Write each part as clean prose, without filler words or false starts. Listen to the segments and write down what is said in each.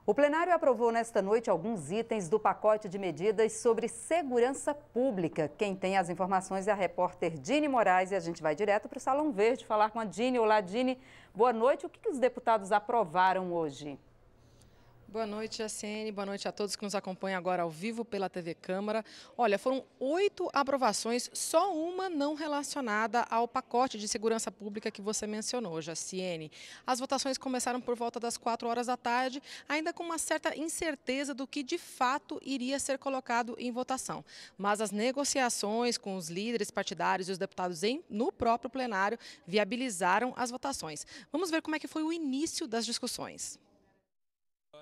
O plenário aprovou nesta noite alguns itens do pacote de medidas sobre segurança pública. Quem tem as informações é a repórter Dini Moraes e a gente vai direto para o Salão Verde falar com a Dini. Olá, Dini. Boa noite. O que os deputados aprovaram hoje? Boa noite, Jaciene. Boa noite a todos que nos acompanham agora ao vivo pela TV Câmara. Olha, foram 8 aprovações, só uma não relacionada ao pacote de segurança pública que você mencionou, Jaciene. As votações começaram por volta das 4 horas da tarde, ainda com uma certa incerteza do que de fato iria ser colocado em votação. Mas as negociações com os líderes partidários e os deputados no próprio plenário viabilizaram as votações. Vamos ver como é que foi o início das discussões.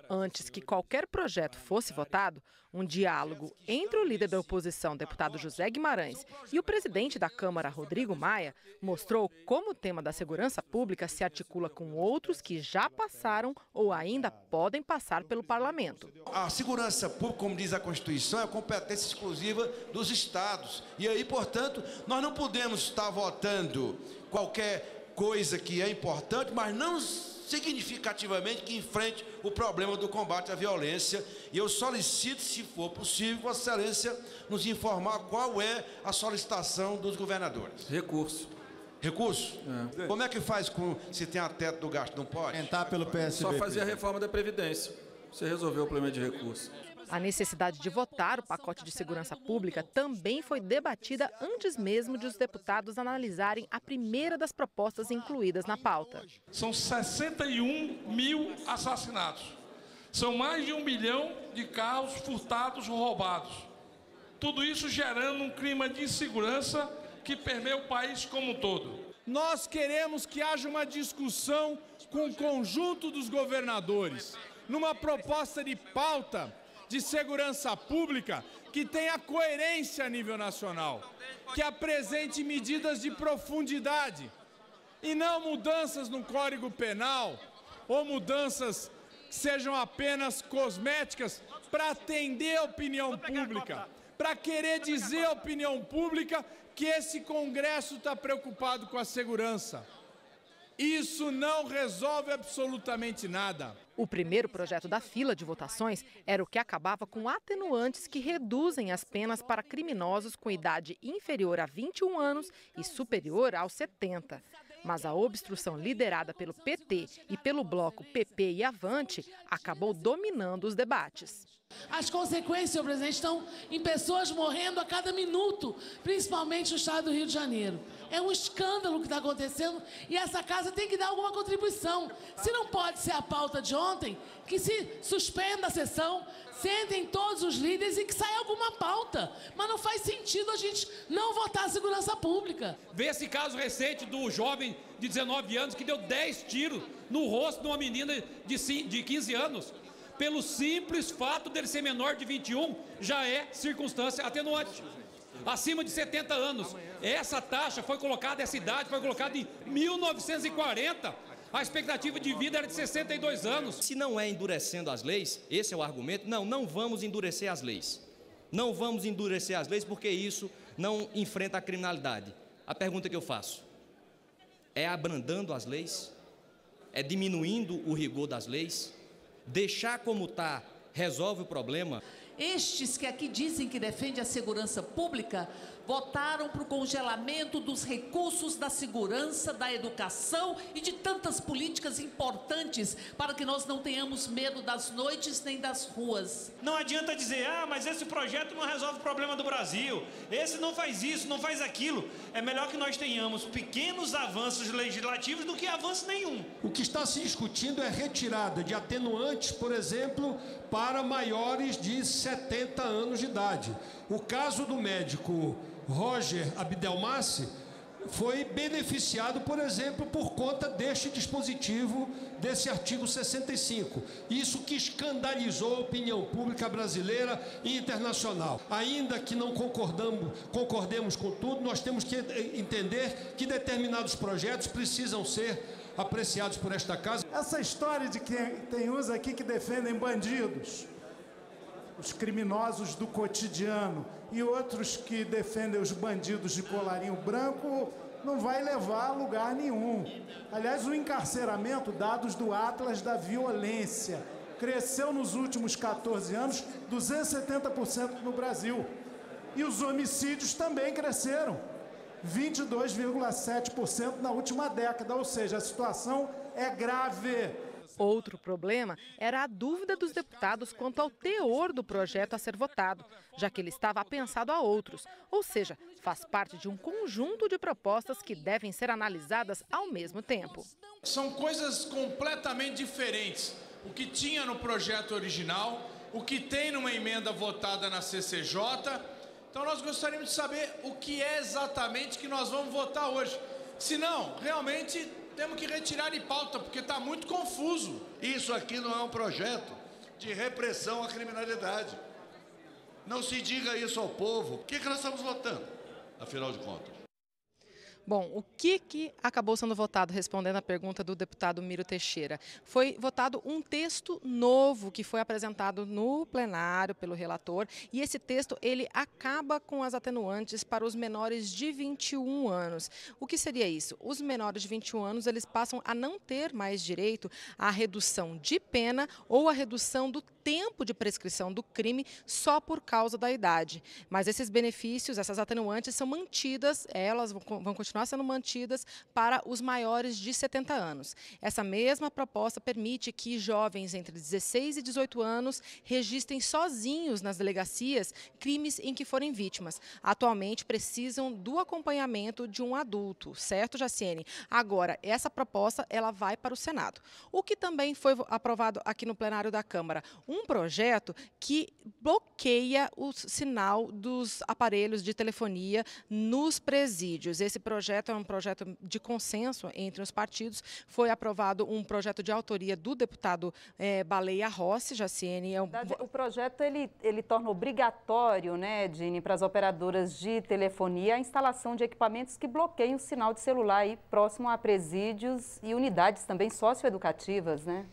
Antes que qualquer projeto fosse votado, um diálogo entre o líder da oposição, deputado José Guimarães, e o presidente da Câmara, Rodrigo Maia, mostrou como o tema da segurança pública se articula com outros que já passaram ou ainda podem passar pelo parlamento. A segurança pública, como diz a Constituição, é competência exclusiva dos estados. E aí, portanto, nós não podemos estar votando qualquer coisa que é importante, mas não significativamente que enfrente o problema do combate à violência. E eu solicito, se for possível, Vossa Excelência nos informar qual é a solicitação dos governadores. Recurso. Recurso? É. Como é que faz se tem a teto do gasto? Não pode? Entrar pelo PSB. Só fazer a reforma da Previdência. Você resolveu o problema de recurso. A necessidade de votar o pacote de segurança pública também foi debatida antes mesmo de os deputados analisarem a primeira das propostas incluídas na pauta. São 61 mil assassinatos. São mais de 1 milhão de carros furtados ou roubados. Tudo isso gerando um clima de insegurança que permeia o país como um todo. Nós queremos que haja uma discussão com o conjunto dos governadores, numa proposta de pauta de segurança pública que tenha coerência a nível nacional, que apresente medidas de profundidade e não mudanças no Código Penal ou mudanças que sejam apenas cosméticas para atender a opinião pública, para querer dizer à opinião pública que esse Congresso está preocupado com a segurança. Isso não resolve absolutamente nada. O primeiro projeto da fila de votações era o que acabava com atenuantes que reduzem as penas para criminosos com idade inferior a 21 anos e superior aos 70. Mas a obstrução liderada pelo PT e pelo bloco PP e Avante acabou dominando os debates. As consequências, senhor presidente, estão em pessoas morrendo a cada minuto, principalmente no estado do Rio de Janeiro. É um escândalo o que está acontecendo e essa casa tem que dar alguma contribuição. Se não pode ser a pauta de ontem, que se suspenda a sessão, sentem todos os líderes e que saia alguma pauta. Mas não faz sentido a gente não votar a segurança pública. Vê esse caso recente do jovem de 19 anos que deu 10 tiros no rosto de uma menina de 15 anos. Pelo simples fato dele ser menor de 21, já é circunstância atenuante. Acima de 70 anos. Essa taxa foi colocada, essa idade foi colocada em 1940. A expectativa de vida era de 62 anos. Se não é endurecendo as leis, esse é o argumento, não vamos endurecer as leis. Não vamos endurecer as leis porque isso não enfrenta a criminalidade. A pergunta que eu faço, é abrandando as leis? É diminuindo o rigor das leis? Deixar como está resolve o problema? Estes que aqui dizem que defendem a segurança pública votaram para o congelamento dos recursos da segurança, da educação e de tantas políticas importantes para que nós não tenhamos medo das noites nem das ruas. Não adianta dizer, mas esse projeto não resolve o problema do Brasil, esse não faz isso, não faz aquilo. É melhor que nós tenhamos pequenos avanços legislativos do que avanço nenhum. O que está se discutindo é retirada de atenuantes, por exemplo, para maiores de 70 anos de idade. O caso do médico Roger Abdelmassi foi beneficiado, por exemplo, por conta deste dispositivo, desse artigo 65. Isso que escandalizou a opinião pública brasileira e internacional. Ainda que não concordemos com tudo, nós temos que entender que determinados projetos precisam ser apreciados por esta casa. Essa história de que tem uns aqui que defendem bandidos, os criminosos do cotidiano, e outros que defendem os bandidos de colarinho branco, não vai levar a lugar nenhum. Aliás, o encarceramento, dados do Atlas da Violência, cresceu nos últimos 14 anos 270% no Brasil. E os homicídios também cresceram, 22,7% na última década, ou seja, a situação é grave. Outro problema era a dúvida dos deputados quanto ao teor do projeto a ser votado, já que ele estava apensado a outros, ou seja, faz parte de um conjunto de propostas que devem ser analisadas ao mesmo tempo. São coisas completamente diferentes. O que tinha no projeto original, o que tem numa emenda votada na CCJ. Então nós gostaríamos de saber o que é exatamente que nós vamos votar hoje. Senão, realmente, temos que retirar de pauta, porque está muito confuso. Isso aqui não é um projeto de repressão à criminalidade. Não se diga isso ao povo. O que nós estamos votando, afinal de contas? Bom, o que acabou sendo votado, respondendo à pergunta do deputado Miro Teixeira? Foi votado um texto novo que foi apresentado no plenário pelo relator, e esse texto ele acaba com as atenuantes para os menores de 21 anos. O que seria isso? Os menores de 21 anos eles passam a não ter mais direito à redução de pena ou à redução do tempo de prescrição do crime só por causa da idade. Mas esses benefícios, essas atenuantes são mantidas, elas vão continuar sendo mantidas para os maiores de 70 anos. Essa mesma proposta permite que jovens entre 16 e 18 anos registrem sozinhos nas delegacias crimes em que forem vítimas. Atualmente precisam do acompanhamento de um adulto, certo, Jaciene? Agora, essa proposta ela vai para o Senado. O que também foi aprovado aqui no plenário da Câmara? Um projeto que bloqueia o sinal dos aparelhos de telefonia nos presídios. Esse projeto é um projeto de consenso entre os partidos. Foi aprovado um projeto de autoria do deputado Baleia Rossi, Jaciene. O projeto ele torna obrigatório, né, Dini, para as operadoras de telefonia a instalação de equipamentos que bloqueiam o sinal de celular aí próximo a presídios e unidades também socioeducativas, né?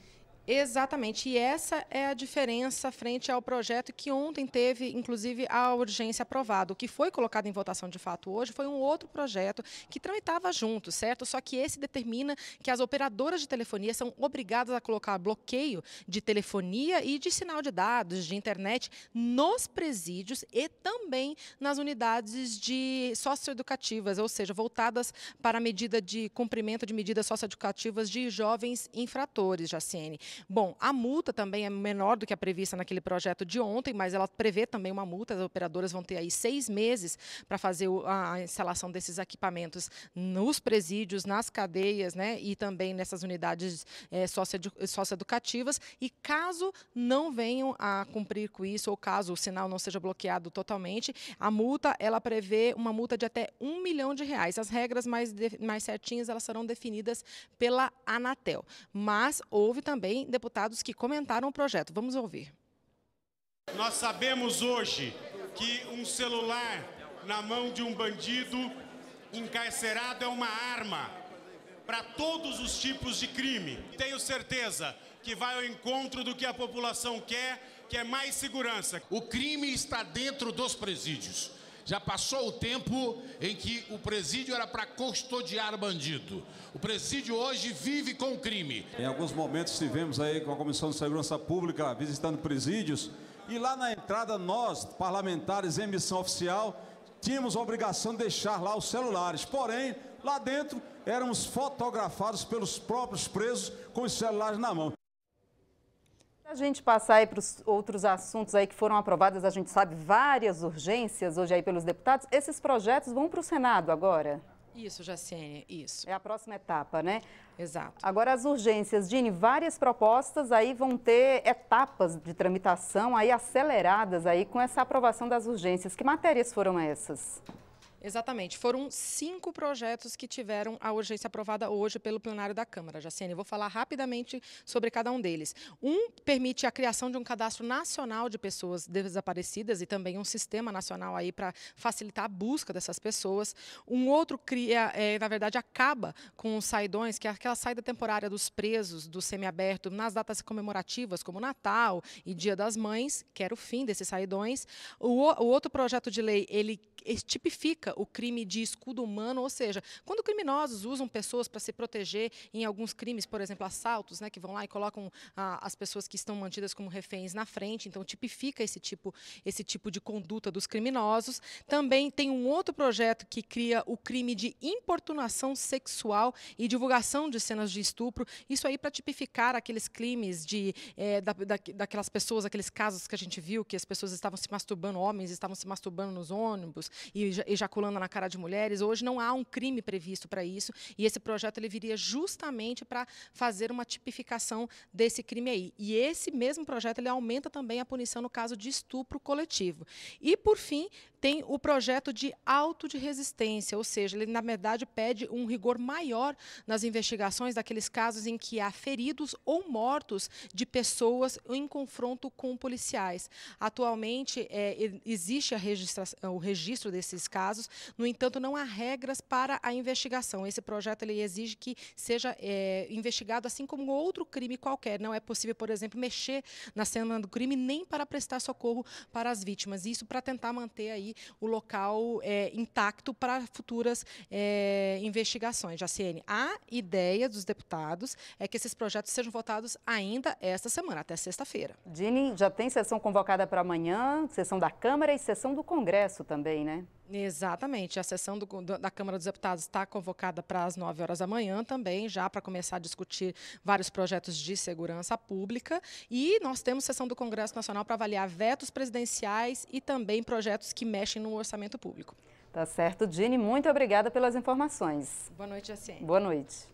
Exatamente, e essa é a diferença frente ao projeto que ontem teve, inclusive, a urgência aprovada. O que foi colocado em votação de fato hoje foi um outro projeto que tramitava junto, certo? Só que esse determina que as operadoras de telefonia são obrigadas a colocar bloqueio de telefonia e de sinal de dados, de internet, nos presídios e também nas unidades de socioeducativas, ou seja, voltadas para a medida de cumprimento de medidas socioeducativas de jovens infratores, Jaciene. Bom, a multa também é menor do que a prevista naquele projeto de ontem, mas ela prevê também uma multa. As operadoras vão ter aí 6 meses para fazer a instalação desses equipamentos nos presídios, nas cadeias, né, e também nessas unidades socioeducativas. E caso não venham a cumprir com isso, ou caso o sinal não seja bloqueado totalmente, a multa ela prevê uma multa de até R$1 milhão. As regras mais certinhas elas serão definidas pela Anatel. Mas houve também deputados que comentaram o projeto. Vamos ouvir. Nós sabemos hoje que um celular na mão de um bandido encarcerado é uma arma para todos os tipos de crime. Tenho certeza que vai ao encontro do que a população quer, que é mais segurança. O crime está dentro dos presídios. Já passou o tempo em que o presídio era para custodiar bandido. O presídio hoje vive com o crime. Em alguns momentos estivemos aí com a Comissão de Segurança Pública visitando presídios e lá na entrada nós, parlamentares em missão oficial, tínhamos a obrigação de deixar lá os celulares. Porém, lá dentro éramos fotografados pelos próprios presos com os celulares na mão. A gente passar aí para os outros assuntos aí que foram aprovados, a gente sabe várias urgências hoje aí pelos deputados. Esses projetos vão para o Senado agora? Isso, Jaciene, isso. É a próxima etapa, né? Exato. Agora as urgências, Dini, várias propostas aí vão ter etapas de tramitação aí aceleradas aí com essa aprovação das urgências. Que matérias foram essas? Exatamente. Foram 5 projetos que tiveram a urgência aprovada hoje pelo plenário da Câmara. Jaciene, eu vou falar rapidamente sobre cada um deles. Um permite a criação de um cadastro nacional de pessoas desaparecidas e também um sistema nacional aí para facilitar a busca dessas pessoas. Um outro cria, na verdade, acaba com os saidões, que é aquela saída temporária dos presos do semiaberto nas datas comemorativas, como Natal e Dia das Mães, que era o fim desses saidões. O outro projeto de lei, ele tipifica tipifica o crime de escudo humano, ou seja, quando criminosos usam pessoas para se proteger em alguns crimes, por exemplo, assaltos, né, que vão lá e colocam as pessoas que estão mantidas como reféns na frente, então tipifica esse tipo de conduta dos criminosos. Também tem um outro projeto que cria o crime de importunação sexual e divulgação de cenas de estupro, isso aí para tipificar aqueles crimes daquelas pessoas, aqueles casos que a gente viu, que as pessoas estavam se masturbando, homens estavam se masturbando nos ônibus e ejaculando na cara de mulheres. Hoje não há um crime previsto para isso e esse projeto ele viria justamente para fazer uma tipificação desse crime aí. E esse mesmo projeto ele aumenta também a punição no caso de estupro coletivo. E, por fim, tem o projeto de auto de resistência, ou seja, ele, na verdade, pede um rigor maior nas investigações daqueles casos em que há feridos ou mortos de pessoas em confronto com policiais. Atualmente, existe o registro desses casos, no entanto, não há regras para a investigação. Esse projeto ele exige que seja investigado assim como outro crime qualquer. Não é possível, por exemplo, mexer na cena do crime nem para prestar socorro para as vítimas. Isso para tentar manter aí o local intacto para futuras investigações. Jaciene, a ideia dos deputados é que esses projetos sejam votados ainda esta semana, até sexta-feira. Dini, já tem sessão convocada para amanhã, sessão da Câmara e sessão do Congresso também, né? Exatamente, a sessão da Câmara dos Deputados está convocada para as 9 horas da manhã também, já para começar a discutir vários projetos de segurança pública, e nós temos sessão do Congresso Nacional para avaliar vetos presidenciais e também projetos que mexem no orçamento público. Tá certo, Dini, muito obrigada pelas informações. Boa noite, Jaciene. Boa noite.